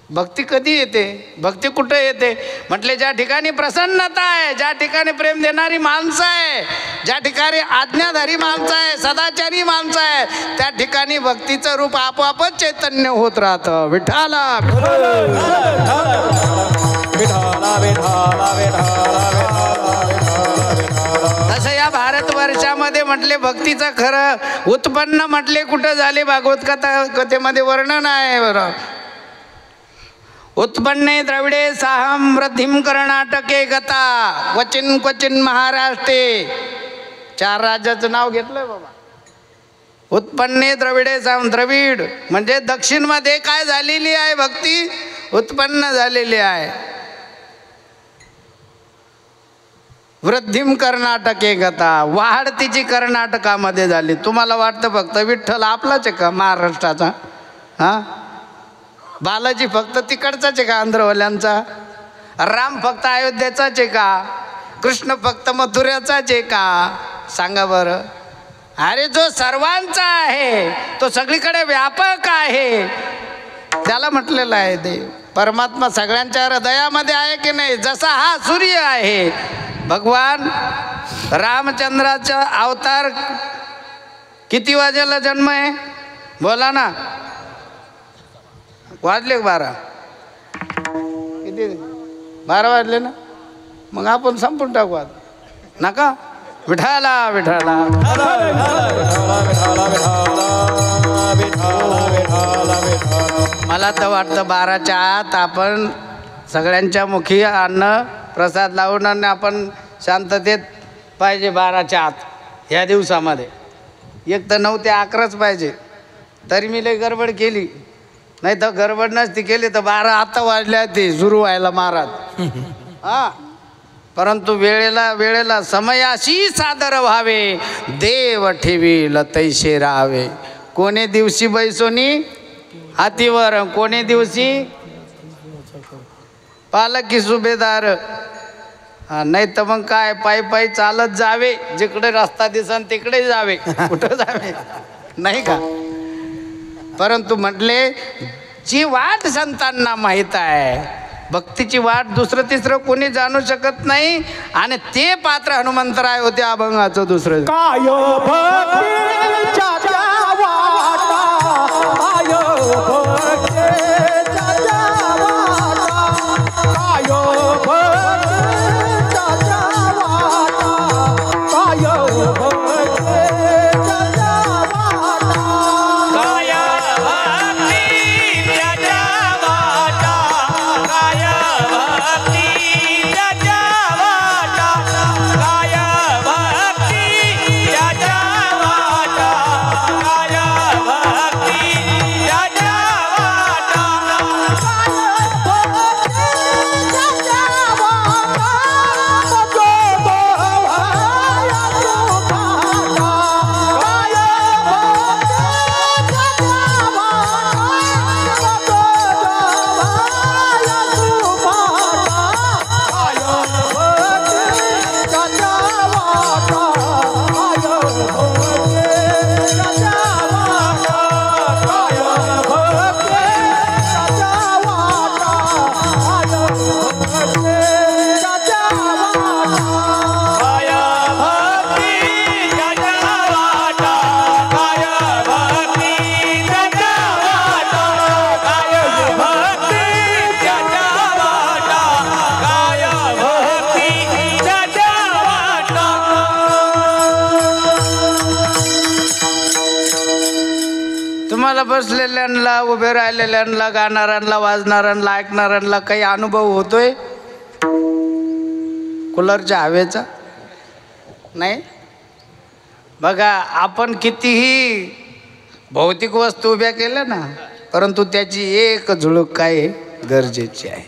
भक्ती कधी येते? भक्ती कुठे येते? म्हटले ज्या ठिकाणी प्रसन्नता आहे, ज्या ठिकाणी प्रेम देणारी माणसं आहे, ज्या ठिकाणी आज्ञाधारी माणसं आहे, सदाचारी माणसं आहे, त्या ठिकाणी भक्तीचं रूप आपोआपच चैतन्य होत राहतं. विठाला तसं या भारतवर्षामध्ये म्हटले भक्तीचं खरं उत्पन्न म्हटले कुठं झाले? भागवत कथेमध्ये वर्णन आहे. बरं, उत्पन्ने द्रविडे साहम वृद्धिम कर्नाटके गता क्वचिन क्वचिन महाराष्ट्रे. 4 राज्याचं नाव घेतलंय बाबा. उत्पन्ने द्रविडे साहम, द्रविड म्हणजे दक्षिणमध्ये काय झालेली आहे? भक्ती उत्पन्न झालेली आहे. वृद्धिम कर्नाटके गता, वाढ तिची कर्नाटकामध्ये झाली. तुम्हाला वाटतं फक्त विठ्ठल आपलाच आहे का महाराष्ट्राचा? हां, बालाजी फक्त तिकडचाच आहे का आंध्रवाल्यांचा? राम फक्त अयोध्येचाच आहे का? कृष्ण फक्त मथुऱ्याचाच आहे का? सांगा बरं. अरे जो सर्वांचा आहे, तो सगळीकडे व्यापक आहे, त्याला म्हटलेलं आहे देव. परमात्मा सगळ्यांच्या हृदयामध्ये आहे की नाही? जसा हा सूर्य आहे, भगवान रामचंद्राचा अवतार किती वाजेला जन्म आहे? बोला ना. वाजले 12? किती? 12 वाजले ना. मग आपण संपून टाकू आता, नका. विठाला विठाला. मला तर वाटतं 12च्या आत आपण सगळ्यांच्या मुखी अन्न प्रसाद लावून आणि आपण शांततेत पाहिजे. 12च्या आत ह्या दिवसामध्ये. एक तर 9 ते 11च पाहिजे. तरी मी लई गडबड केली, नाही तर गडबड नसती केली तर 12 आता वाजल्या ते सुरू व्हायला महाराज. हां, परंतु वेळेला समयाशी सादर व्हावे, देव ठेवील तैसे राहावे. कोणे दिवशी बैसोनी हातीवर, कोणे दिवशी पालकी सुभेदार. नाही तर मग काय पायी पायी चालत जावे, जिकडे रस्ता दिसन तिकडे जावे. कुठं जावे नाही का? परंतु म्हटले जी वाट संतांना माहीत आहे, भक्तीची वाट दुसरं तिसरं कोणी जाणू शकत नाही. आणि ते पात्र हनुमंतराय होते अभंगाचं दुसरं. काय बसलेल्यांना, उभे राहिलेल्यांना, गाणाऱ्यांना, वाजणाऱ्यांना, ऐकणाऱ्यांना काही अनुभव होतोय कूलरच्या हवेचा? नाही. बघा, आपण कितीही भौतिक वस्तू उभ्या केल्या ना, परंतु त्याची एक झुळूक काय गरजेची आहे.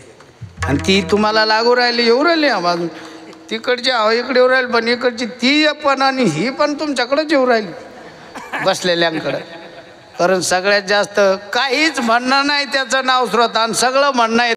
आणि ती तुम्हाला लागू राहिली, येऊ राहिली आवाज. तिकडची हवा इकडे येऊ राहिली, पण इकडची ती पण आणि ही पण तुमच्याकडेच येऊ राहिली बसलेल्यांकडं. कारण सगळ्यात जास्त काहीच म्हणणं नाही त्याचं नाव स्रोत, आणि सगळं म्हणणं आहे